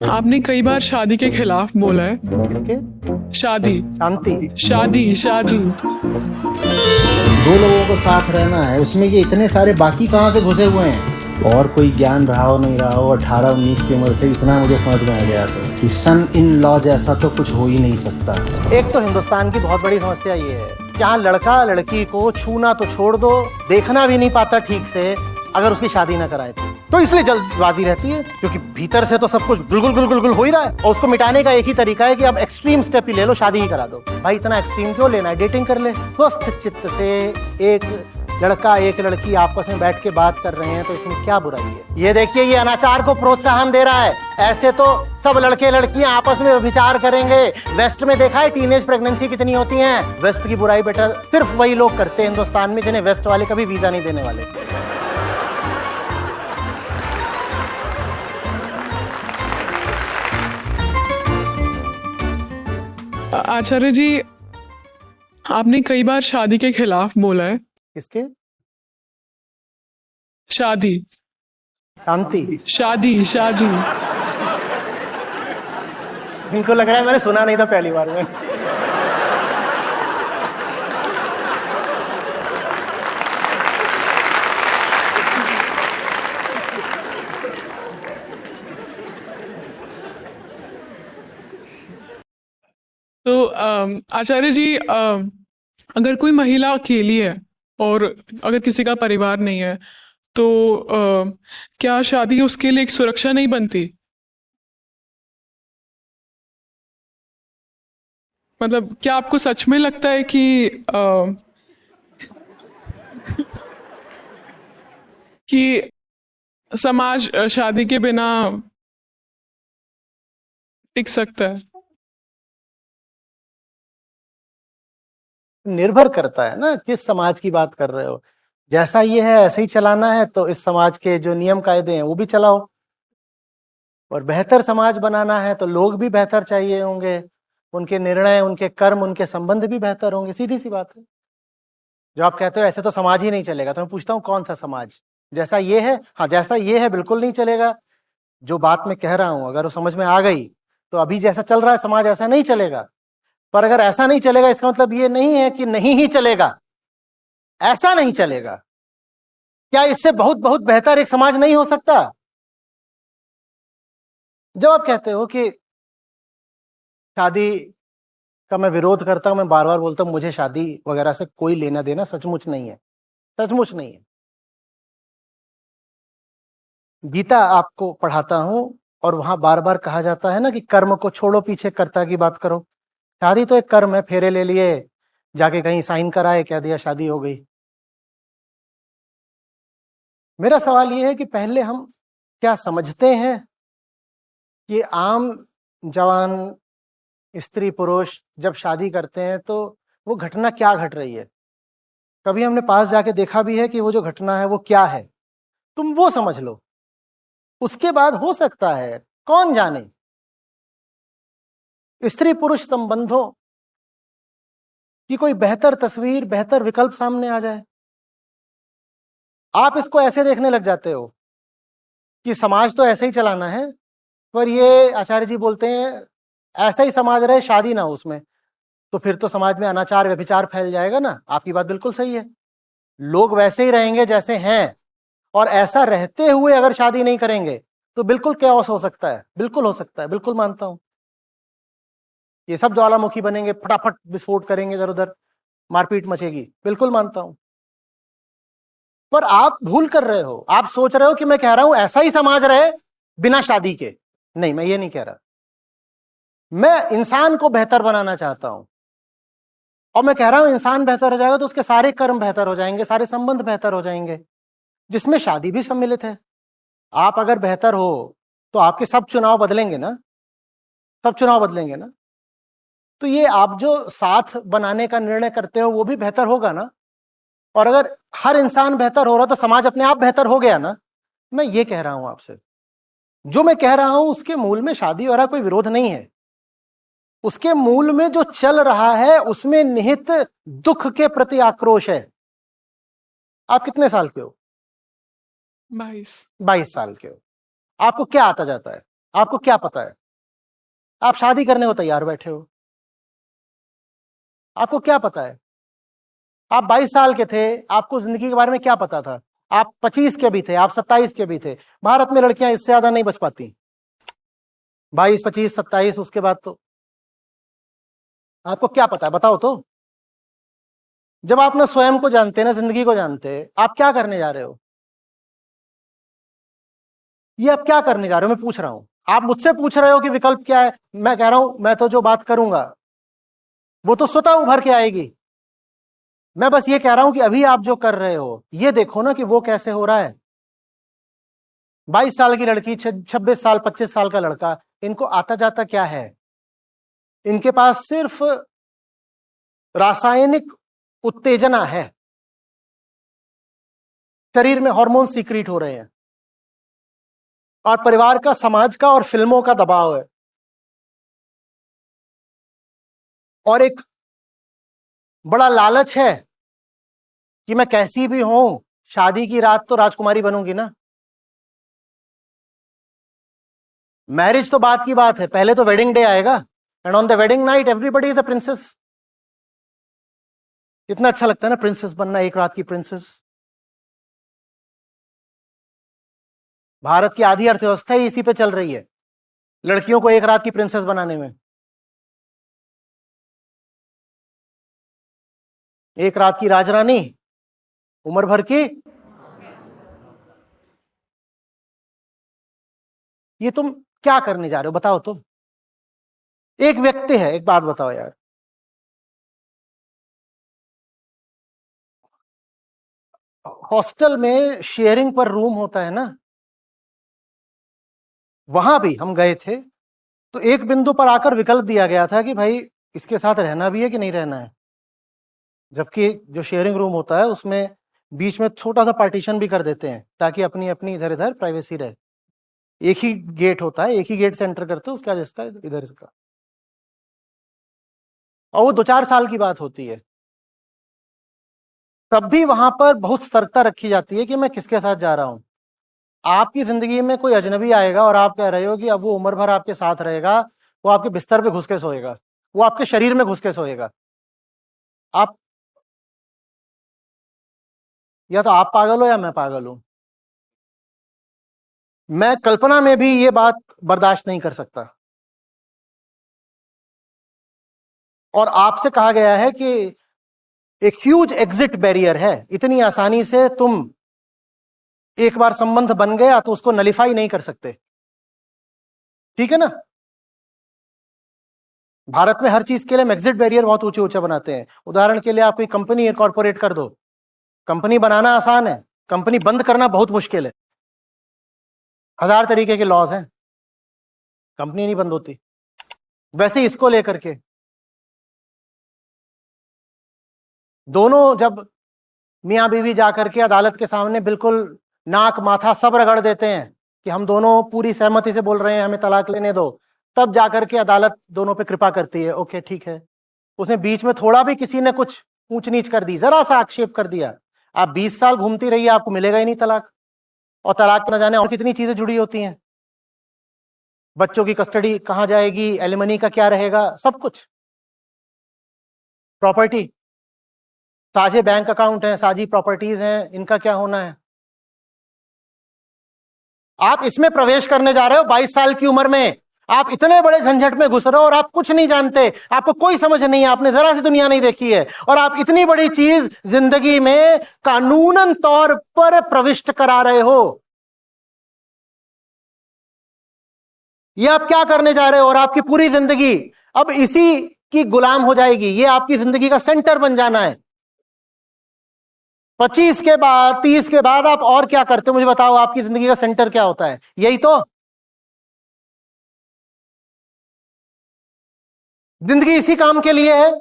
आपने कई बार शादी के खिलाफ बोला है। किसके? शादी शांति। शादी शादी दो लोगों को साथ रहना है, उसमें ये इतने सारे बाकी कहाँ से घुसे हुए हैं? और कोई ज्ञान रहा हो नहीं रहा हो, 18-19 की उम्र से इतना मुझे समझ में आ गया था कि सन इन लॉ जैसा तो कुछ हो ही नहीं सकता। एक तो हिंदुस्तान की बहुत बड़ी समस्या ये है कि यहाँ लड़का लड़की को छूना तो छोड़ दो, देखना भी नहीं पाता ठीक से अगर उसकी शादी ना कराए तो इसलिए जल्दबाजी रहती है, क्योंकि भीतर से तो सब कुछ गुलगुल गुलगुल गुल हो ही रहा है और उसको मिटाने का एक ही तरीका है कि अब एक्सट्रीम स्टेप ही ले लो, शादी ही करा दो। भाई इतना एक्सट्रीम क्यों लेना है, डेटिंग कर ले। स्वस्थ चित्त से एक लड़का एक लड़की आपस में बैठ के बात कर रहे हैं तो इसमें क्या बुराई है? ये देखिए, ये अनाचार को प्रोत्साहन दे रहा है। ऐसे तो सब लड़के लड़कियां आपस में विचार करेंगे। वेस्ट में देखा है टीनेज प्रेगनेंसी कितनी होती है। वेस्ट की बुराई बेटा सिर्फ वही लोग करते हैं हिंदुस्तान में जिन्हें वेस्ट वाले कभी वीजा नहीं देने वाले। आचार्य जी, आपने कई बार शादी के खिलाफ बोला है। किसके? शादी शांति। शादी शादी इनको लग रहा है मैंने सुना नहीं था पहली बार में। तो आचार्य जी, अगर कोई महिला अकेली है और अगर किसी का परिवार नहीं है तो क्या शादी उसके लिए एक सुरक्षा नहीं बनती? मतलब क्या आपको सच में लगता है कि समाज शादी के बिना टिक सकता है? निर्भर करता है ना किस समाज की बात कर रहे हो। जैसा ये है ऐसे ही चलाना है तो इस समाज के जो नियम कायदे हैं वो भी चलाओ, और बेहतर समाज बनाना है तो लोग भी बेहतर चाहिए होंगे, उनके निर्णय उनके कर्म उनके संबंध भी बेहतर होंगे। सीधी सी बात है। जो आप कहते हो ऐसे तो समाज ही नहीं चलेगा, तो मैं पूछता हूँ कौन सा समाज? जैसा ये है? हाँ, जैसा ये है बिल्कुल नहीं चलेगा। जो बात मैं कह रहा हूं अगर वो समझ में आ गई तो अभी जैसा चल रहा है समाज ऐसा नहीं चलेगा। पर अगर ऐसा नहीं चलेगा इसका मतलब ये नहीं है कि नहीं ही चलेगा, ऐसा नहीं चलेगा। क्या इससे बहुत बहुत बेहतर एक समाज नहीं हो सकता? जब आप कहते हो कि शादी का मैं विरोध करता हूं, मैं बार बार बोलता हूं मुझे शादी वगैरह से कोई लेना देना सचमुच नहीं है, सचमुच नहीं है। गीता आपको पढ़ाता हूं और वहां बार बार कहा जाता है ना कि कर्म को छोड़ो, पीछे कर्ता की बात करो। शादी तो एक कर्म है, फेरे ले लिए, जाके कहीं साइन कराए, कह दिया शादी हो गई। मेरा सवाल यह है कि पहले हम क्या समझते हैं कि आम जवान स्त्री पुरुष जब शादी करते हैं तो वो घटना क्या घट रही है? कभी हमने पास जाके देखा भी है कि वो जो घटना है वो क्या है? तुम वो समझ लो, उसके बाद हो सकता है कौन जाने स्त्री पुरुष संबंधों की कोई बेहतर तस्वीर, बेहतर विकल्प सामने आ जाए। आप इसको ऐसे देखने लग जाते हो कि समाज तो ऐसे ही चलाना है, पर ये आचार्य जी बोलते हैं ऐसा ही समाज रहे, शादी ना हो उसमें, तो फिर तो समाज में अनाचार व्यभिचार फैल जाएगा ना। आपकी बात बिल्कुल सही है, लोग वैसे ही रहेंगे जैसे हैं, और ऐसा रहते हुए अगर शादी नहीं करेंगे तो बिल्कुल कैओस हो सकता है। बिल्कुल हो सकता है, बिल्कुल मानता हूं। ये सब ज्वालामुखी बनेंगे, फटाफट विस्फोट करेंगे, इधर उधर मारपीट मचेगी, बिल्कुल मानता हूं। पर आप भूल कर रहे हो, आप सोच रहे हो कि मैं कह रहा हूं ऐसा ही समाज रहे बिना शादी के। नहीं, मैं ये नहीं कह रहा। मैं इंसान को बेहतर बनाना चाहता हूं, और मैं कह रहा हूं इंसान बेहतर हो जाएगा तो उसके सारे कर्म बेहतर हो जाएंगे, सारे संबंध बेहतर हो जाएंगे, जिसमें शादी भी सम्मिलित है। आप अगर बेहतर हो तो आपके सब चुनाव बदलेंगे ना, सब चुनाव बदलेंगे ना। तो ये आप जो साथ बनाने का निर्णय करते हो वो भी बेहतर होगा ना। और अगर हर इंसान बेहतर हो रहा तो समाज अपने आप बेहतर हो गया ना। मैं ये कह रहा हूं आपसे, जो मैं कह रहा हूं उसके मूल में शादी और कोई विरोध नहीं है। उसके मूल में जो चल रहा है उसमें निहित दुख के प्रति आक्रोश है। आप कितने साल के हो? 22। 22 साल के हो। आपको क्या आता जाता है? आपको क्या पता है? आप शादी करने को तैयार बैठे हो, आपको क्या पता है? आप 22 साल के थे, आपको जिंदगी के बारे में क्या पता था? आप 25 के भी थे, आप 27 के भी थे। भारत में लड़कियां इससे ज्यादा नहीं बच पाती, 22, 25, 27, उसके बाद तो आपको क्या पता है? बताओ तो। जब आप ना स्वयं को जानते, ना जिंदगी को जानते, आप क्या करने जा रहे हो? ये आप क्या करने जा रहे हो, मैं पूछ रहा हूं। आप मुझसे पूछ रहे हो कि विकल्प क्या है, मैं कह रहा हूं मैं तो जो बात करूंगा वो तो स्वतः उभर के आएगी। मैं बस ये कह रहा हूं कि अभी आप जो कर रहे हो ये देखो ना कि वो कैसे हो रहा है। 22 साल की लड़की, 26 साल, 25 साल का लड़का, इनको आता जाता क्या है? इनके पास सिर्फ रासायनिक उत्तेजना है, शरीर में हार्मोन सीक्रेट हो रहे हैं, और परिवार का, समाज का और फिल्मों का दबाव है, और एक बड़ा लालच है कि मैं कैसी भी हूं, शादी की रात तो राजकुमारी बनूंगी ना। मैरिज तो बात की बात है, पहले तो वेडिंग डे आएगा, and on the wedding night everybody is a princess. कितना अच्छा लगता है ना प्रिंसेस बनना, एक रात की प्रिंसेस। भारत की आधी अर्थव्यवस्था ही इसी पे चल रही है, लड़कियों को एक रात की प्रिंसेस बनाने में। एक रात की राजरानी, उम्र भर की। ये तुम क्या करने जा रहे हो, बताओ तो। एक व्यक्ति है, एक बात बताओ यार, हॉस्टल में शेयरिंग पर रूम होता है ना, वहां भी हम गए थे तो एक बिंदु पर आकर विकल्प दिया गया था कि भाई इसके साथ रहना भी है कि नहीं रहना है। जबकि जो शेयरिंग रूम होता है उसमें बीच में छोटा सा पार्टीशन भी कर देते हैं ताकि अपनी अपनी इधर इधर प्राइवेसी रहे। एक ही गेट होता है, एक ही गेट से एंटर करते हो, उसके बाद इसका इधर इसका, और वो 2-4 साल की बात होती है। तब भी वहां पर बहुत सतर्कता रखी जाती है कि मैं किसके साथ जा रहा हूं। आपकी जिंदगी में कोई अजनबी आएगा और आप कह रहे हो कि अब वो उम्र भर आपके साथ रहेगा, वो आपके बिस्तर पे घुस के सोएगा, वो आपके शरीर में घुस के सोएगा। आप, या तो आप पागल हो या मैं पागल हूं। मैं कल्पना में भी ये बात बर्दाश्त नहीं कर सकता। और आपसे कहा गया है कि एक ह्यूज एग्जिट बैरियर है, इतनी आसानी से तुम एक बार संबंध बन गया तो उसको नलिफाई नहीं कर सकते, ठीक है ना। भारत में हर चीज के लिए हम एग्जिट बैरियर बहुत ऊंचे ऊंचे बनाते हैं। उदाहरण के लिए आप कोई कंपनी इनकॉर्पोरेट कर दो, कंपनी बनाना आसान है, कंपनी बंद करना बहुत मुश्किल है। 1000 तरीके के लॉज हैं, कंपनी नहीं बंद होती। वैसे इसको लेकर के दोनों जब मियां बीवी जाकर के अदालत के सामने बिल्कुल नाक माथा सब रगड़ देते हैं कि हम दोनों पूरी सहमति से बोल रहे हैं हमें तलाक लेने दो, तब जाकर के अदालत दोनों पे कृपा करती है, ओके ठीक है। उसने बीच में थोड़ा भी किसी ने कुछ ऊंच नीच कर दी, जरा सा आक्षेप कर दिया, आप 20 साल घूमती रहिए, आपको मिलेगा ही नहीं तलाक। और तलाक न जाने और कितनी चीजें जुड़ी होती हैं, बच्चों की कस्टडी कहां जाएगी, एलिमनी का क्या रहेगा, सब कुछ, प्रॉपर्टी, साझे बैंक अकाउंट हैं, साझी प्रॉपर्टीज हैं, इनका क्या होना है। आप इसमें प्रवेश करने जा रहे हो 22 साल की उम्र में, आप इतने बड़े झंझट में घुस रहे हो और आप कुछ नहीं जानते, आपको कोई समझ नहीं है, आपने जरा सी दुनिया नहीं देखी है, और आप इतनी बड़ी चीज जिंदगी में कानूनन तौर पर प्रविष्ट करा रहे हो। ये आप क्या करने जा रहे हो, और आपकी पूरी जिंदगी अब इसी की गुलाम हो जाएगी, ये आपकी जिंदगी का सेंटर बन जाना है। 25 के बाद, 30 के बाद आप और क्या करते हो मुझे बताओ, आपकी जिंदगी का सेंटर क्या होता है? यही तो जिंदगी इसी काम के लिए है।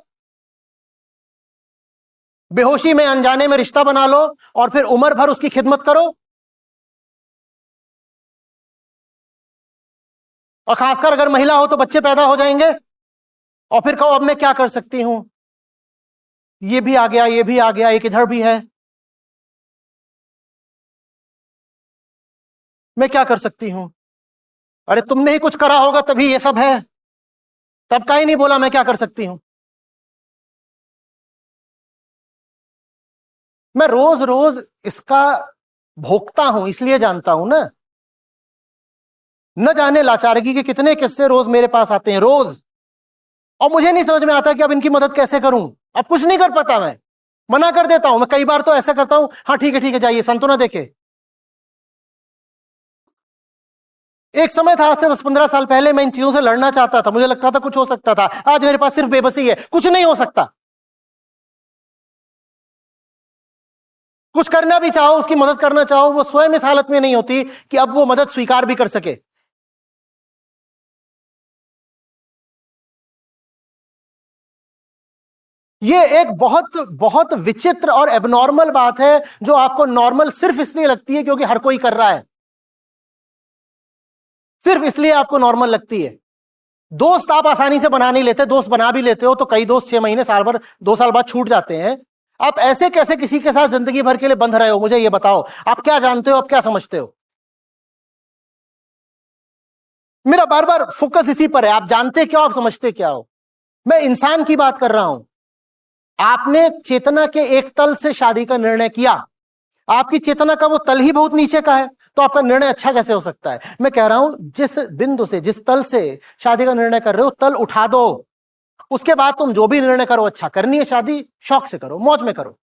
बेहोशी में, अनजाने में रिश्ता बना लो और फिर उम्र भर उसकी खिदमत करो, और खासकर अगर महिला हो तो बच्चे पैदा हो जाएंगे, और फिर कहो अब मैं क्या कर सकती हूं, ये भी आ गया, ये भी आ गया, एक इधर भी है, मैं क्या कर सकती हूं। अरे तुमने ही कुछ करा होगा तभी ये सब है, तब का ही नहीं बोला मैं क्या कर सकती हूं। मैं रोज रोज इसका भोगता हूं, इसलिए जानता हूं ना। न जाने लाचारगी के कितने किस्से रोज मेरे पास आते हैं, रोज। और मुझे नहीं समझ में आता कि अब इनकी मदद कैसे करूं। अब कुछ नहीं कर पाता, मैं मना कर देता हूं। मैं कई बार तो ऐसा करता हूं, हाँ ठीक है जाइए, संतो ना देखे। एक समय था, आज से 10-15 साल पहले, मैं इन चीजों से लड़ना चाहता था, मुझे लगता था कुछ हो सकता था। आज मेरे पास सिर्फ बेबसी है, कुछ नहीं हो सकता। कुछ करना भी चाहो, उसकी मदद करना चाहो, वो स्वयं इस हालत में नहीं होती कि अब वो मदद स्वीकार भी कर सके। ये एक बहुत बहुत विचित्र और एबनॉर्मल बात है, जो आपको नॉर्मल सिर्फ इसलिए लगती है क्योंकि हर कोई कर रहा है। सिर्फ इसलिए आपको नॉर्मल लगती है। दोस्त आप आसानी से बना नहीं लेते, दोस्त बना भी लेते हो तो कई दोस्त 6 महीने, साल भर, 2 साल बाद छूट जाते हैं। आप ऐसे कैसे किसी के साथ जिंदगी भर के लिए बंध रहे हो, मुझे ये बताओ। आप क्या जानते हो, आप क्या समझते हो? मेरा बार बार फोकस इसी पर है, आप जानते क्या हो, आप समझते क्या हो। मैं इंसान की बात कर रहा हूं। आपने चेतना के एक तल से शादी का निर्णय किया, आपकी चेतना का वो तल ही बहुत नीचे का है, तो आपका निर्णय अच्छा कैसे हो सकता है? मैं कह रहा हूं, जिस बिंदु से, जिस तल से शादी का निर्णय कर रहे हो, तल उठा दो। उसके बाद तुम जो भी निर्णय करो, अच्छा करनी है शादी, शौक से करो, मौज में करो।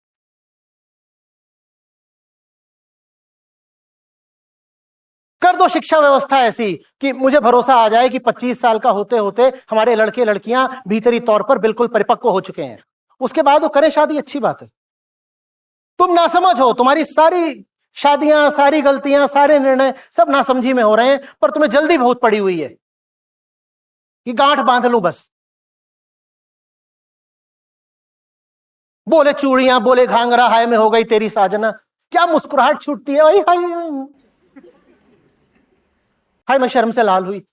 कर दो शिक्षा व्यवस्था ऐसी कि मुझे भरोसा आ जाए कि 25 साल का होते होते हमारे लड़के लड़कियां भीतरी तौर पर बिल्कुल परिपक्व हो चुके हैं। उसके बाद वो करें शादी, अच्छी बात है। तुम नासमझ हो, तुम्हारी सारी शादियां, सारी गलतियां, सारे निर्णय सब नासमझी में हो रहे हैं, पर तुम्हें जल्दी बहुत पड़ी हुई है कि गांठ बांध लूं बस। बोले चूड़ियां, बोले घांगरा, हाय में हो गई तेरी साजना। क्या मुस्कुराहट छूटती है, हाय हाय हाय, मैं शर्म से लाल हुई।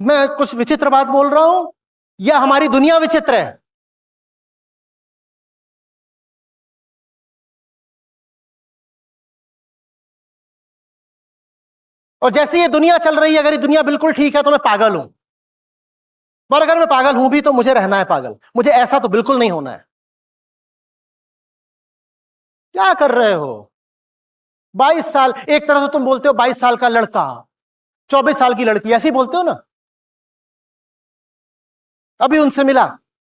मैं कुछ विचित्र बात बोल रहा हूं या हमारी दुनिया विचित्र है? और जैसे ये दुनिया चल रही है, अगर ये दुनिया बिल्कुल ठीक है तो मैं पागल हूं। पर अगर मैं पागल हूं भी तो मुझे रहना है पागल, मुझे ऐसा तो बिल्कुल नहीं होना है। क्या कर रहे हो? 22 साल, एक तरह से तुम बोलते हो 22 साल का लड़का, 24 साल की लड़की, ऐसे ही बोलते हो ना। अभी उनसे मिला,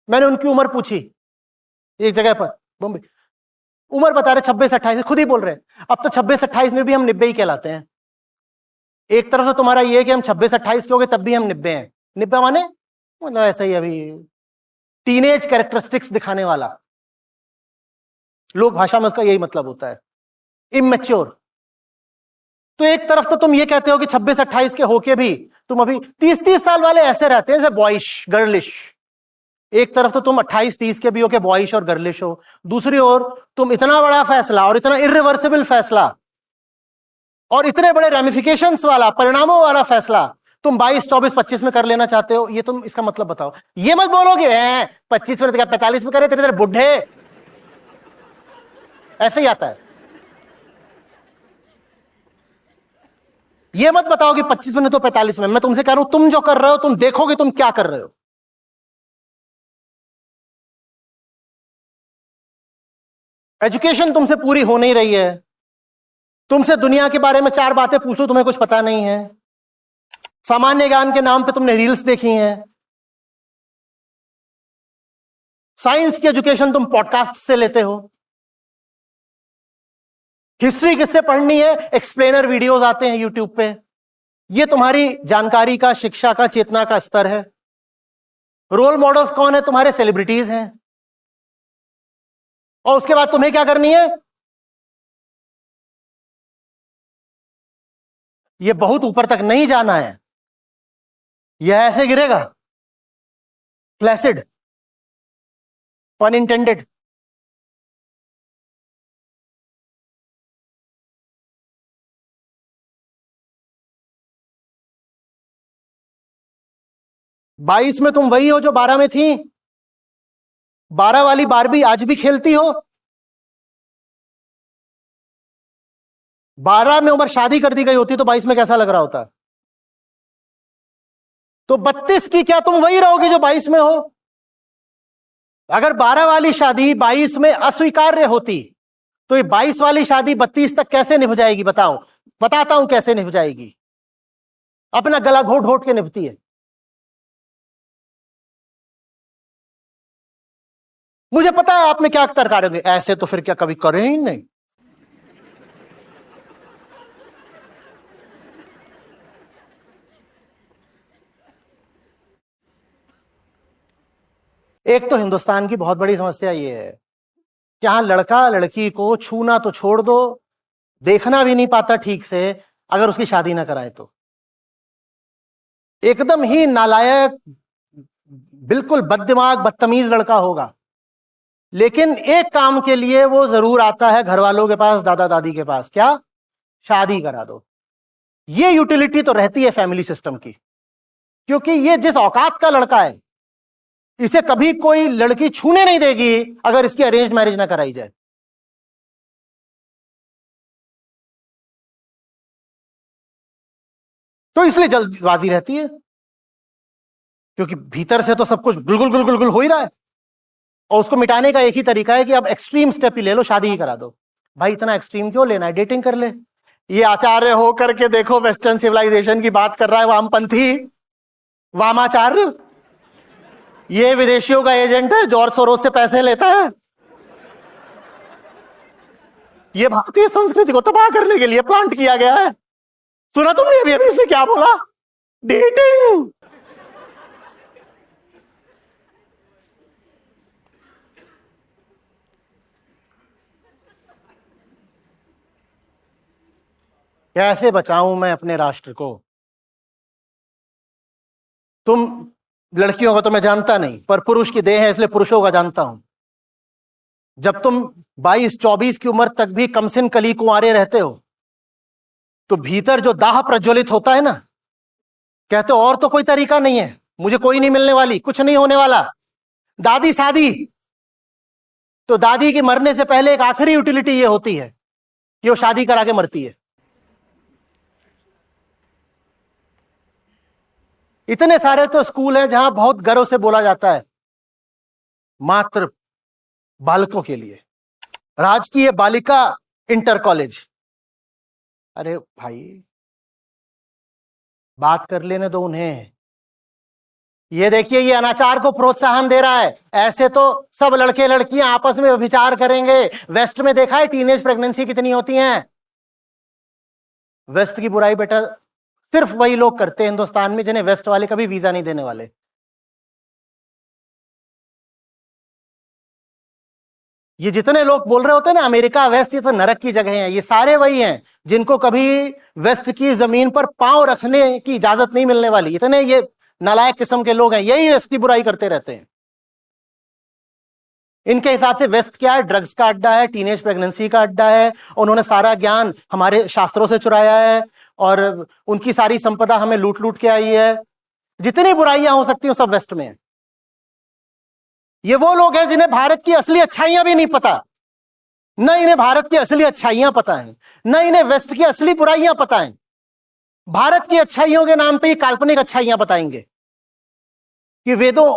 मैंने उनकी उम्र पूछी एक जगह पर, बॉम्बे। उम्र बता रहे 26-28, खुद ही बोल रहे हैं अब तो 26-28 में भी हम 90 ही कहलाते हैं। एक तरफ से तुम्हारा ये है कि हम 26-28 के हो गए तब भी हम 90 हैं। 90 माने मतलब ऐसा ही, अभी टीनेज कैरेक्टरिस्टिक्स दिखाने वाला। लोक भाषा में उसका यही मतलब होता है, इमेच्योर। तो एक तरफ तो तुम ये कहते हो कि 26-28 के होके भी तुम अभी 30-30 साल वाले ऐसे रहते हैं जैसे बॉयश, गर्लिश। एक तरफ तो तुम 28-30 के भी हो के बॉयश और गर्लिश हो, दूसरी ओर तुम इतना बड़ा फैसला और इतना इरिवर्सिबल फैसला और इतने बड़े रेमिफिकेशंस वाला, परिणामों वाला फैसला तुम 22, 24, 25 में कर लेना चाहते हो। ये तुम इसका मतलब बताओ। ये मत बोलोगे 25 में, 45 में करे, तेरे तेरे बुढ़े, ऐसे ही आता है। ये मत बताओ कि 25 में तो 45 में। मैं तुमसे कह रहा हूं, तुम जो कर रहे हो, तुम देखोगे तुम क्या कर रहे हो। एजुकेशन तुमसे पूरी हो नहीं रही है। तुमसे दुनिया के बारे में 4 बातें पूछ लो, तुम्हें कुछ पता नहीं है। सामान्य ज्ञान के नाम पे तुमने रील्स देखी हैं। साइंस की एजुकेशन तुम पॉडकास्ट से लेते हो। हिस्ट्री किससे पढ़नी है? एक्सप्लेनर वीडियोस आते हैं यूट्यूब पे। ये तुम्हारी जानकारी का, शिक्षा का, चेतना का स्तर है। रोल मॉडल्स कौन है? तुम्हारे सेलिब्रिटीज हैं। और उसके बाद तुम्हें क्या करनी है? ये बहुत ऊपर तक नहीं जाना है, यह ऐसे गिरेगा, फ्लैसिड, पन इंटेंडेड। बाईस में तुम वही हो जो 12 में थी। 12 वाली बारबी आज भी खेलती हो। 12 में उम्र शादी कर दी गई होती तो 22 में कैसा लग रहा होता? तो 32 की क्या तुम वही रहोगे जो 22 में हो? अगर 12 वाली शादी 22 में अस्वीकार्य होती तो ये 22 वाली शादी 32 तक कैसे निभ जाएगी? बताओ, बताता हूं कैसे निभ जाएगी। अपना गला घोट घोट के निभती है। मुझे पता है आप में क्या तर्क आ रहे होंगे, ऐसे तो फिर क्या कभी करें ही नहीं। एक तो हिंदुस्तान की बहुत बड़ी समस्या ये है कि यहां लड़का लड़की को छूना तो छोड़ दो, देखना भी नहीं पाता ठीक से अगर उसकी शादी ना कराए तो। एकदम ही नालायक, बिल्कुल बददिमाग बदतमीज लड़का होगा, लेकिन एक काम के लिए वो जरूर आता है घर वालों के पास, दादा दादी के पास, क्या? शादी करा दो। ये यूटिलिटी तो रहती है फैमिली सिस्टम की, क्योंकि ये जिस औकात का लड़का है इसे कभी कोई लड़की छूने नहीं देगी अगर इसकी अरेंज मैरिज ना कराई जाए। तो इसलिए जल्दबाजी रहती है, क्योंकि भीतर से तो सब कुछ गुलगुल गुलगुल गुल हो ही रहा है, और उसको मिटाने का एक ही तरीका है कि अब एक्सट्रीम स्टेप ही ले लो, शादी ही करा दो। भाई इतना एक्सट्रीम क्यों लेना है, डेटिंग कर ले। ये आचार्य हो करके देखो वेस्टर्न सिविलाइजेशन की बात कर रहा है, वामपंथी, वामाचार्य। ये विदेशियों का एजेंट है, जॉर्ज सोरोस से पैसे लेता है। ये भारतीय संस्कृति को तबाह करने के लिए प्लांट किया गया है। सुना तुमने अभी अभी इसने क्या बोला? डेटिंग। कैसे बचाऊं मैं अपने राष्ट्र को? तुम लड़कियों को तो मैं जानता नहीं, पर पुरुष की देह है इसलिए पुरुषों का जानता हूं। जब तुम 22-24 की उम्र तक भी कमसिन कली कुंवारे रहते हो तो भीतर जो दाह प्रज्वलित होता है ना, कहते हो और तो कोई तरीका नहीं है, मुझे कोई नहीं मिलने वाली, कुछ नहीं होने वाला, दादी शादी। तो दादी के मरने से पहले एक आखिरी यूटिलिटी ये होती है कि वो शादी करा के मरती है। इतने सारे तो स्कूल हैं जहां बहुत गर्व से बोला जाता है मात्र बालकों के लिए, राजकीय बालिका इंटर कॉलेज। अरे भाई बात कर लेने दो उन्हें। ये देखिए ये अनाचार को प्रोत्साहन दे रहा है। ऐसे तो सब लड़के लड़कियां आपस में व्यभिचार करेंगे। वेस्ट में देखा है टीनेज प्रेगनेंसी कितनी होती हैं। वेस्ट की बुराई बेटा सिर्फ वही लोग करते हैं हिंदुस्तान में जिन्हें वेस्ट वाले कभी वीजा नहीं देने वाले। ये जितने लोग बोल रहे होते हैं ना अमेरिका वेस्ट ये तो नरक की जगह है, ये सारे वही हैं जिनको कभी वेस्ट की जमीन पर पांव रखने की इजाजत नहीं मिलने वाली। इतने ये नालायक किस्म के लोग हैं, यही वेस्ट की बुराई करते रहते हैं। इनके हिसाब से वेस्ट क्या है? ड्रग्स का अड्डा है, टीनेज प्रेगनेंसी का अड्डा है। उन्होंने सारा ज्ञान हमारे शास्त्रों से चुराया है और उनकी सारी संपदा हमें लूट लूट के आई है। जितनी बुराइयां हो सकती हैं सब वेस्ट में है। ये वो लोग हैं जिन्हें भारत की असली अच्छाइयां भी नहीं पता। न इन्हें भारत की असली अच्छाइयां पता है, न इन्हें वेस्ट की असली बुराइयां पता है। भारत की अच्छाइयों के नाम पे ही काल्पनिक अच्छाइयां बताएंगे कि वेदों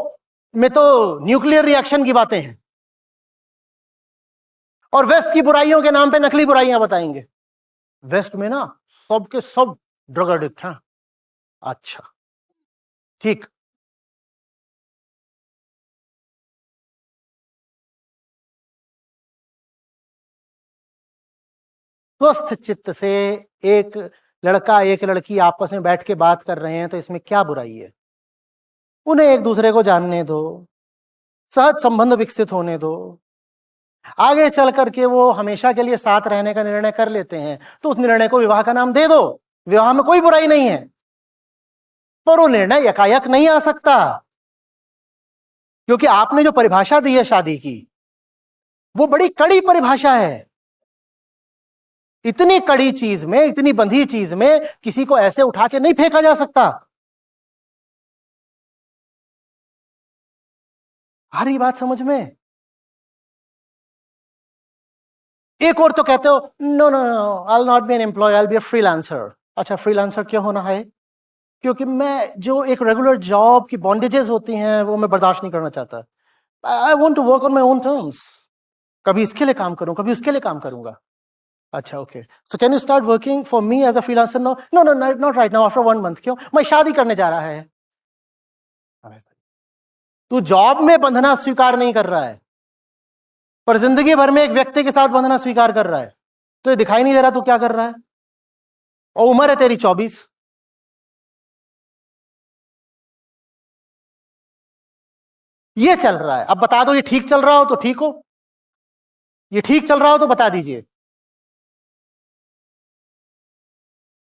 में तो न्यूक्लियर रिएक्शन की बातें हैं, और वेस्ट की बुराइयों के नाम पे नकली बुराइयां बताएंगे। वेस्ट में ना सबके सब ड्रग एडिक्ट हैं। अच्छा ठीक, स्वस्थ चित्त से एक लड़का एक लड़की आपस में बैठ के बात कर रहे हैं तो इसमें क्या बुराई है? उन्हें एक दूसरे को जानने दो, सहज संबंध विकसित होने दो। आगे चल करके वो हमेशा के लिए साथ रहने का निर्णय कर लेते हैं तो उस निर्णय को विवाह का नाम दे दो। विवाह में कोई बुराई नहीं है, पर वो निर्णय एकाएक नहीं आ सकता, क्योंकि आपने जो परिभाषा दी है शादी की वो बड़ी कड़ी परिभाषा है। इतनी कड़ी चीज में, इतनी बंधी चीज में किसी को ऐसे उठा के नहीं फेंका जा सकता। आ रही बात समझ में? एक और तो कहते हो no no no, I will not be an employ, I will be a freelancer. अच्छा, फ्रीलांसर क्यों होना है? क्योंकि मैं जो एक रेगुलर जॉब की बॉन्डेजेस होती हैं वो मैं बर्दाश्त नहीं करना चाहता। I want to work on my own terms. कभी इसके लिए काम करूं, कभी उसके लिए काम करूंगा। अच्छा, okay, so can you start working for me as a freelancer? No no no, not right now, after 1 month. क्यों? मैं शादी करने जा रहा है। तू जॉब में बंधना स्वीकार नहीं कर रहा है, पर जिंदगी भर में एक व्यक्ति के साथ बंधना स्वीकार कर रहा है। तो ये दिखाई नहीं दे रहा तू क्या कर रहा है? और उम्र है तेरी 24। ये चल रहा है। अब बता दो, ये ठीक चल रहा हो तो ठीक हो, ये ठीक चल रहा हो तो बता दीजिए।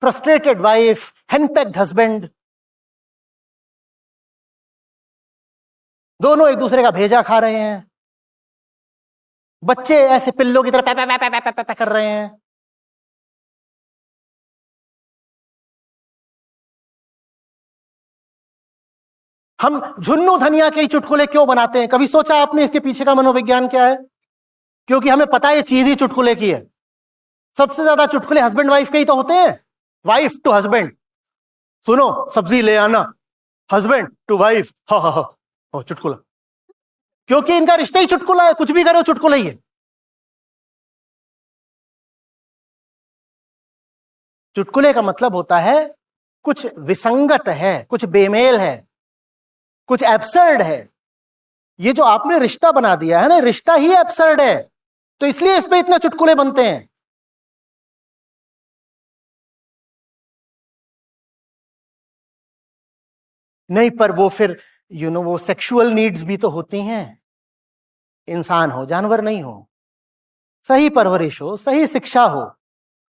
फ्रस्ट्रेटेड वाइफ, हेनपेक्ड हस्बैंड, दोनों एक दूसरे का भेजा खा रहे हैं। बच्चे ऐसे पिल्लों की तरह पै पै पै पै पै पै पै कर रहे हैं। हम झुन्नू धनिया के ही चुटकुले क्यों बनाते हैं? कभी सोचा आपने इसके पीछे का मनोविज्ञान क्या है? क्योंकि हमें पता है ये चीज ही चुटकुले की है। सबसे ज्यादा चुटकुले हस्बैंड वाइफ के ही तो होते हैं। वाइफ टू हस्बैंड, सुनो सब्जी ले आना। हस्बैंड टू वाइफ, हा हा हा, चुटकुला। क्योंकि इनका रिश्ता ही चुटकुला है, कुछ भी करो चुटकुला ही है। चुटकुले का मतलब होता है कुछ विसंगत है, कुछ बेमेल है, कुछ एब्सर्ड है। ये जो आपने रिश्ता बना दिया है ना, रिश्ता ही एब्सर्ड है, तो इसलिए इस पे इतने चुटकुले बनते हैं। नहीं, पर वो फिर वो सेक्सुअल नीड्स भी तो होती हैं। इंसान हो, जानवर नहीं हो। सही परवरिश हो, सही शिक्षा हो,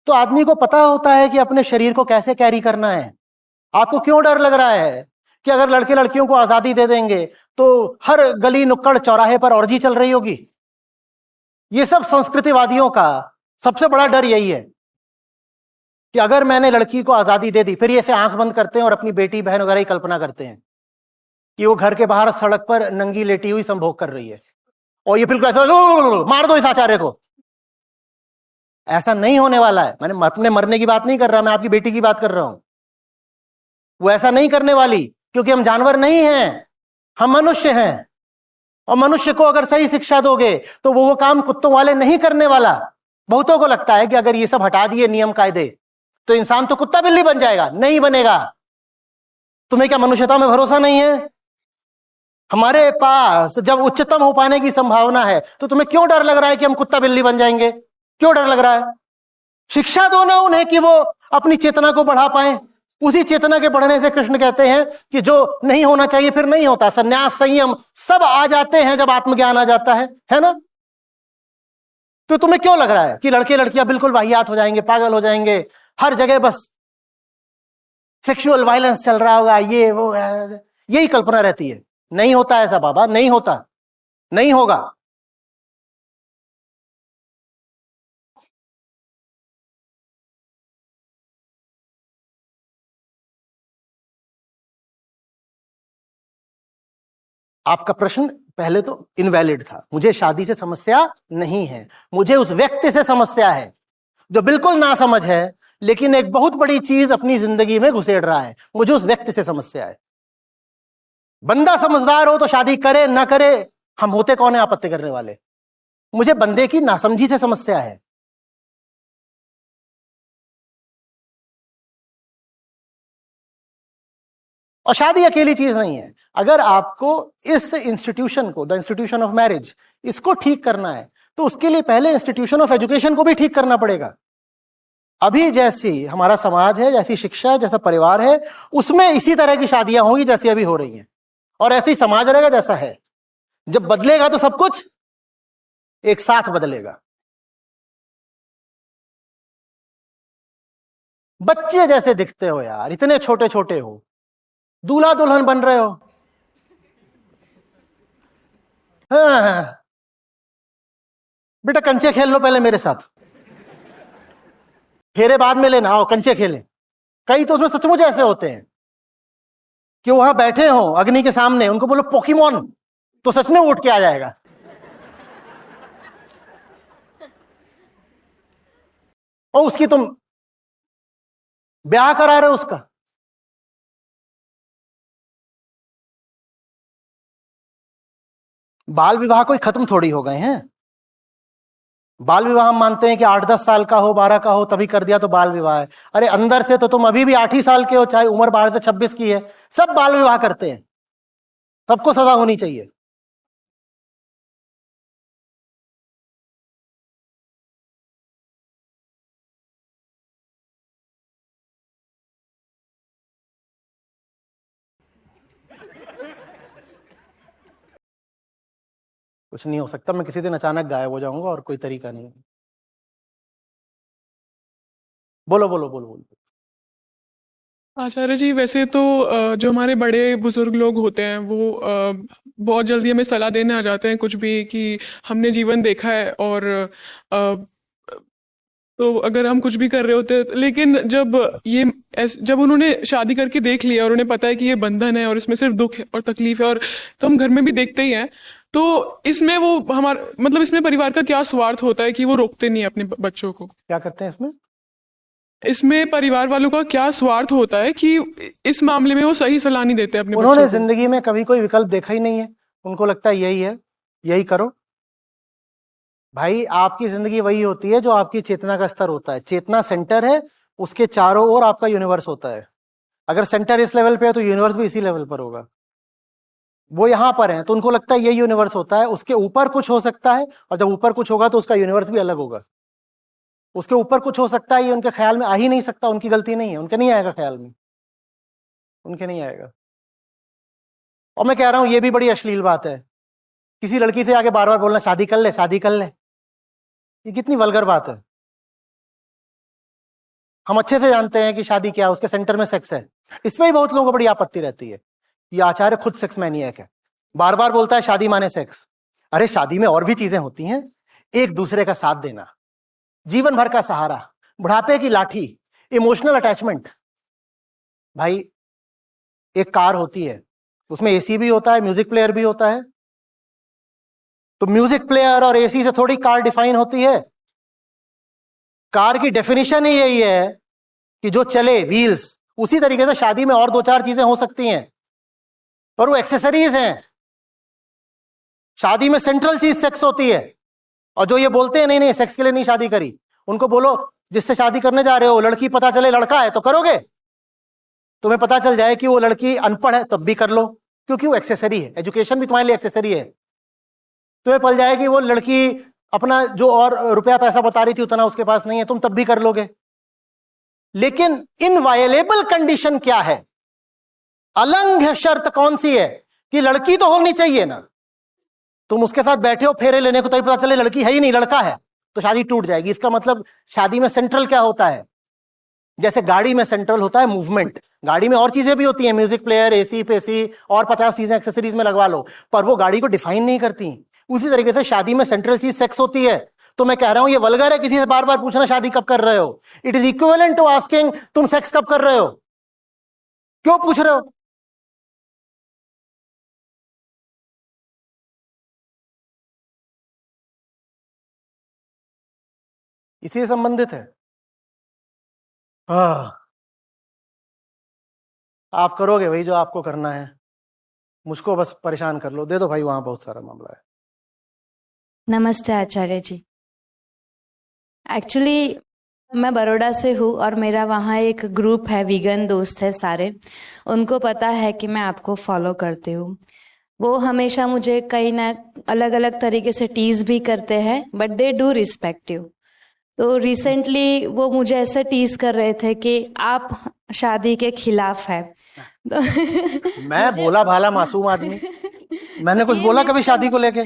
तो आदमी को पता होता है कि अपने शरीर को कैसे कैरी करना है। आपको क्यों डर लग रहा है कि अगर लड़के लड़कियों को आजादी दे देंगे तो हर गली नुक्कड़ चौराहे पर ऑर्जी चल रही होगी? ये सब संस्कृतिवादियों का सबसे बड़ा डर यही है कि अगर मैंने लड़की को आजादी दे दी, फिर ये ऐसे आंख बंद करते हैं और अपनी बेटी बहन वगैरह की कल्पना करते हैं कि वो घर के बाहर सड़क पर नंगी लेटी हुई संभोग कर रही है, और ये बिल्कुल ऐसा मार दो इस आचार्य को। ऐसा नहीं होने वाला है। मैंने अपने मरने की बात नहीं कर रहा, मैं आपकी बेटी की बात कर रहा हूं। वो ऐसा नहीं करने वाली, क्योंकि हम जानवर नहीं हैं, हम मनुष्य हैं। और मनुष्य को अगर सही शिक्षा दोगे तो वो काम कुत्तों वाले नहीं करने वाला। बहुतों को लगता है कि अगर ये सब हटा दिए नियम कायदे तो इंसान तो कुत्ता बिल्ली बन जाएगा। नहीं बनेगा। तुम्हें क्या मनुष्यता में भरोसा नहीं है? हमारे पास जब उच्चतम हो पाने की संभावना है तो तुम्हें क्यों डर लग रहा है कि हम कुत्ता बिल्ली बन जाएंगे? क्यों डर लग रहा है? शिक्षा दो ना उन्हें कि वो अपनी चेतना को बढ़ा पाए। उसी चेतना के बढ़ने से कृष्ण कहते हैं कि जो नहीं होना चाहिए फिर नहीं होता। संन्यास, संयम सब आ जाते हैं जब आत्मज्ञान आ जाता है ना? तो तुम्हें क्यों लग रहा है कि लड़के लड़कियां बिल्कुल वाहियात हो जाएंगे, पागल हो जाएंगे, हर जगह बस सेक्सुअल वायलेंस चल रहा होगा, ये वो, यही कल्पना रहती है। नहीं होता ऐसा बाबा, नहीं होता, नहीं होगा। आपका प्रश्न पहले तो इनवैलिड था। मुझे शादी से समस्या नहीं है, मुझे उस व्यक्ति से समस्या है जो बिल्कुल ना समझ है लेकिन एक बहुत बड़ी चीज अपनी जिंदगी में घुसेड़ रहा है। मुझे उस व्यक्ति से समस्या है। बंदा समझदार हो तो शादी करे ना करे, हम होते कौन है आपत्ति करने वाले? मुझे बंदे की नासमझी से समस्या है। और शादी अकेली चीज नहीं है। अगर आपको इस इंस्टीट्यूशन को, द इंस्टीट्यूशन ऑफ मैरिज, इसको ठीक करना है तो उसके लिए पहले इंस्टीट्यूशन ऑफ एजुकेशन को भी ठीक करना पड़ेगा। अभी जैसी हमारा समाज है, जैसी शिक्षा है, जैसा परिवार है, उसमें इसी तरह की शादियां होंगी जैसी अभी हो रही हैं, और ऐसे ही समाज रहेगा जैसा है। जब बदलेगा तो सब कुछ एक साथ बदलेगा। बच्चे जैसे दिखते हो यार, इतने छोटे छोटे हो, दूल्हा दुल्हन बन रहे हो। हाँ। बेटा कंचे खेल लो पहले मेरे साथ, फेरे बाद में लेना, आओ कंचे खेलें। कई तो उसमें सचमुच ऐसे होते हैं कि वहां बैठे हो अग्नि के सामने, उनको बोलो पोकेमॉन, तो सच में उठ के आ जाएगा। और उसकी तुम ब्याह करा रहे हो उसका। बाल विवाह कोई खत्म थोड़ी हो गए हैं। बाल विवाह हम मानते हैं कि 8-10 साल का हो, 12 का हो, तभी कर दिया तो बाल विवाह है। अरे अंदर से तो तुम अभी भी 8 ही साल के हो, चाहे उम्र 12 से 26 की है, सब बाल विवाह करते हैं। सबको सजा होनी चाहिए। कुछ नहीं हो सकता, मैं किसी दिन अचानक गायब हो जाऊंगा और कोई तरीका नहीं है। बोलो बोलो बोलो बोलो। आचार्य जी, वैसे तो जो हमारे बड़े बुजुर्ग लोग होते हैं वो बहुत जल्दी हमें सलाह देने आ जाते हैं कुछ भी, कि हमने जीवन देखा है और तो अगर हम कुछ भी कर रहे होते हैं, लेकिन जब उन्होंने शादी करके देख लिया और उन्हें पता है कि ये बंधन है और इसमें सिर्फ दुख है और तकलीफ है, और तो हम घर में भी देखते ही हैं, तो इसमें वो हमारा मतलब इसमें परिवार का क्या स्वार्थ होता है कि वो रोकते नहीं है अपने बच्चों को? क्या करते हैं इसमें? इसमें परिवार वालों का क्या स्वार्थ होता है कि इस मामले में वो सही सलाह नहीं देते अपने उन्होंने बच्चों को? जिंदगी में कभी कोई विकल्प देखा ही नहीं है, उनको लगता है यही है, यही करो। भाई आपकी जिंदगी वही होती है जो आपकी चेतना का स्तर होता है। चेतना सेंटर है, उसके चारों ओर आपका यूनिवर्स होता है। अगर सेंटर इस लेवल पे है तो यूनिवर्स भी इसी लेवल पर होगा। वो यहां पर है तो उनको लगता है यही यूनिवर्स होता है, उसके ऊपर कुछ हो सकता है, और जब ऊपर कुछ होगा तो उसका यूनिवर्स भी अलग होगा। उसके ऊपर कुछ हो सकता है, ये उनके ख्याल में आ ही नहीं सकता, उनकी गलती नहीं है, उनके नहीं आएगा ख्याल में, उनके नहीं आएगा। और मैं कह रहा हूं ये भी बड़ी अश्लील बात है, किसी लड़की से आगे बार बार बोलना शादी कर ले, शादी कर ले। ये कितनी वल्गर बात है। हम अच्छे से जानते हैं कि शादी क्या है, उसके सेंटर में सेक्स है। इसमें ही बहुत लोगों को बड़ी आपत्ति रहती है। ये आचार्य खुद सेक्स मैनियक है, बार बार बोलता है शादी माने सेक्स। अरे शादी में और भी चीजें होती हैं, एक दूसरे का साथ देना, जीवन भर का सहारा, बुढ़ापे की लाठी, इमोशनल अटैचमेंट। भाई एक कार होती है, उसमें एसी भी होता है, म्यूजिक प्लेयर भी होता है। तो म्यूजिक प्लेयर और एसी से थोड़ी कार डिफाइन होती है। कार की डेफिनेशन ही यही है कि जो चले, व्हील्स। उसी तरीके से शादी में और 2-4 चीजें हो सकती हैं, पर वो एक्सेसरीज हैं। शादी में सेंट्रल चीज सेक्स होती है। और जो ये बोलते हैं नहीं नहीं सेक्स के लिए नहीं शादी करी, उनको बोलो जिससे शादी करने जा रहे हो लड़की पता चले लड़का है तो करोगे? तुम्हें पता चल जाए कि वो लड़की अनपढ़ है तब भी कर लो, क्योंकि वो एक्सेसरी है। एजुकेशन भी तुम्हारे लिए एक्सेसरी है। तुम्हें पल जाए कि वो लड़की अपना जो और रुपया पैसा बता रही थी उतना उसके पास नहीं है, तुम तब भी कर लोगे। लेकिन इनवायलेबल कंडीशन क्या है, अलंघ्य शर्त कौन सी है कि लड़की तो होनी चाहिए ना। तुम उसके साथ बैठे हो फेरे लेने को, तभी पता चले लड़की है ही नहीं, लड़का है, तो शादी टूट जाएगी। इसका मतलब शादी में सेंट्रल क्या होता है? जैसे गाड़ी में सेंट्रल होता है मूवमेंट, गाड़ी में और चीजें भी होती हैं, म्यूजिक प्लेयर, एसी पेसी और 50 चीजें एक्सेसरीज में लगवा लो, पर वो गाड़ी को डिफाइन नहीं करती। उसी तरीके से शादी में सेंट्रल चीज सेक्स होती है। तो मैं कह रहा हूं ये वल्गर है किसी से बार बार पूछना शादी कब कर रहे हो। It is equivalent to asking तुम सेक्स कब कर रहे हो, क्यों पूछ रहे हो? इसी से संबंधित है। आप करोगे वही जो आपको करना है, मुझको बस परेशान कर लो। दे दो भाई, वहां बहुत सारा मामला है। नमस्ते आचार्य जी। एक्चुअली मैं बड़ौदा से हूँ और मेरा वहाँ एक ग्रुप है, वीगन दोस्त है सारे। उनको पता है कि मैं आपको फॉलो करती हूँ। वो हमेशा मुझे कहीं ना अलग अलग तरीके से टीज भी करते हैं, but they do respect you. तो रिसेंटली वो मुझे ऐसे टीज कर रहे थे कि आप शादी के खिलाफ है। तो मैं भोला भाला मासूम आदमी, मैंने कुछ बोला कभी शादी को लेके?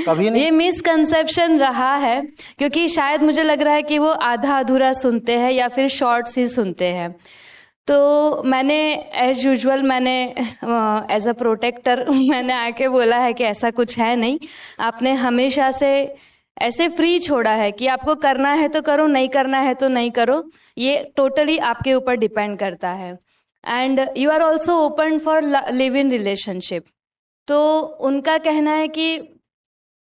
कभी नहीं। ये मिसकंसेप्शन रहा है, क्योंकि शायद मुझे लग रहा है कि वो आधा अधूरा सुनते हैं या फिर शॉर्ट्स ही सुनते हैं। तो मैंने एज यूजुअल मैंने एज अ प्रोटेक्टर मैंने आके बोला है कि ऐसा कुछ है नहीं। आपने हमेशा से ऐसे फ्री छोड़ा है कि आपको करना है तो करो, नहीं करना है तो नहीं करो। ये टोटली आपके ऊपर डिपेंड करता है। And you are also open for live in relationship. तो उनका कहना है कि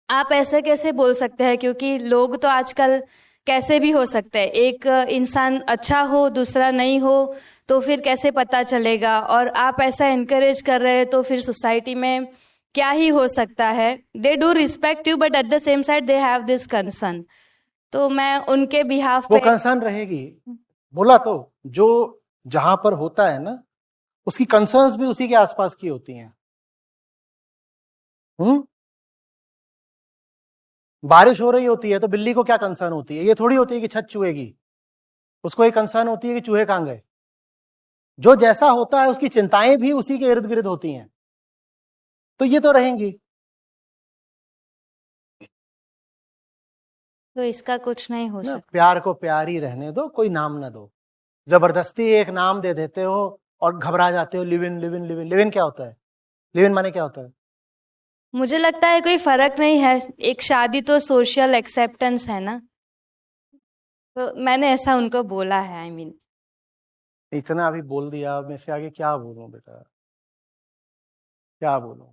आप ऐसे कैसे बोल सकते हैं, क्योंकि लोग तो आजकल कैसे भी हो सकता है, एक इंसान अच्छा हो दूसरा नहीं हो तो फिर कैसे पता चलेगा, और आप ऐसा इनकरेज कर रहे हैं तो फिर सोसाइटी में क्या ही हो सकता है। They do respect you but at the same side they have this concern, तो मैं उनके बिहाफ वो पे कंसर्न रहेगी। बोला तो जो जहां पर होता है ना, उसकी कंसर्न्स भी उसी के आसपास की होती हैं। बारिश हो रही होती है तो बिल्ली को क्या कंसर्न होती है? ये थोड़ी होती है कि छत चुएगी, उसको एक कंसर्न होती है कि चूहे कहां गए। जो जैसा होता है उसकी चिंताएं भी उसी के इर्द गिर्द होती हैं, तो ये तो रहेंगी। तो इसका कुछ नहीं हो ना, सकता। प्यार को प्यार ही रहने दो, कोई नाम ना दो। जबरदस्ती एक नाम दे देते हो और घबरा जाते हो। Live in live in live in. Live in क्या होता है? लिव इन माने क्या होता है? मुझे लगता है कोई फर्क नहीं है, एक शादी तो सोशल एक्सेप्टेंस है ना, तो मैंने ऐसा उनको बोला है। आई मीन इतना अभी बोल दिया, मैं से आगे क्या बोलूं बेटा, क्या बोलूं?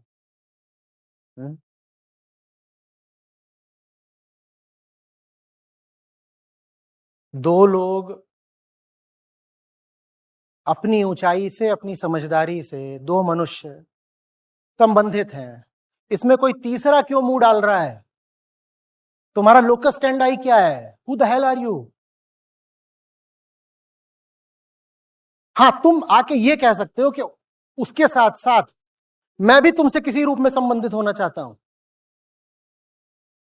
दो लोग अपनी ऊंचाई से, अपनी समझदारी से, दो मनुष्य संबंधित हैं, इसमें कोई तीसरा क्यों मुंह डाल रहा है? तुम्हारा लोकस स्टैंड आई क्या है? Who the hell are you? हाँ, तुम आके ये कह सकते हो कि उसके साथ साथ मैं भी तुमसे किसी रूप में संबंधित होना चाहता हूं,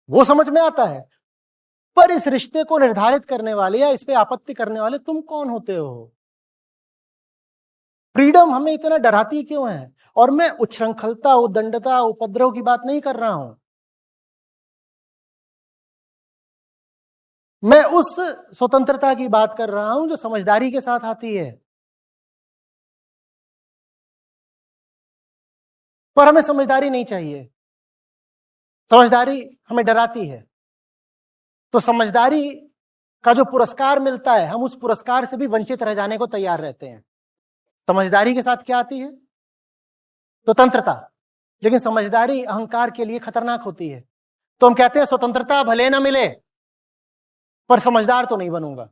वो समझ में आता है। पर इस रिश्ते को निर्धारित करने वाले या इस पे आपत्ति करने वाले तुम कौन होते हो? फ्रीडम हमें इतना डराती क्यों है? और मैं उच्छृंखलता, उद्दंडता, उपद्रव की बात नहीं कर रहा हूं, मैं उस स्वतंत्रता की बात कर रहा हूं जो समझदारी के साथ आती है। पर हमें समझदारी नहीं चाहिए, समझदारी हमें डराती है। तो समझदारी का जो पुरस्कार मिलता है, हम उस पुरस्कार से भी वंचित रह जाने को तैयार रहते हैं। समझदारी के साथ क्या आती है? स्वतंत्रता। लेकिन समझदारी अहंकार के लिए खतरनाक होती है। तो हम कहते हैं स्वतंत्रता भले ना मिले पर समझदार तो नहीं बनूंगा।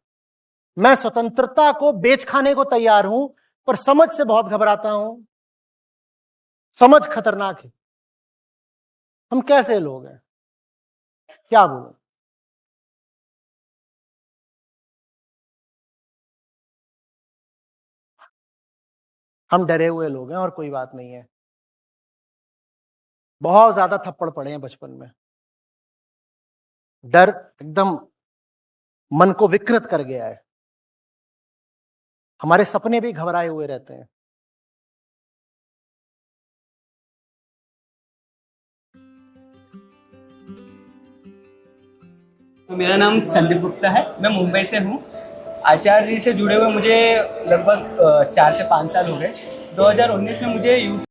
मैं स्वतंत्रता को बेच खाने को तैयार हूं, पर समझ से बहुत घबराता हूं। समझ खतरनाक है। हम कैसे लोग हैं, क्या बोलूं? हम डरे हुए लोग हैं और कोई बात नहीं है। बहुत ज्यादा थप्पड़ पड़े हैं बचपन में। डर एकदम मन को विकृत कर गया है। हमारे सपने भी घबराए हुए रहते हैं। तो मेरा नाम संदीप गुप्ता है, मैं मुंबई से हूँ। आचार्य जी से जुड़े हुए मुझे लगभग 4 से 5 साल हो गए। 2019 में मुझे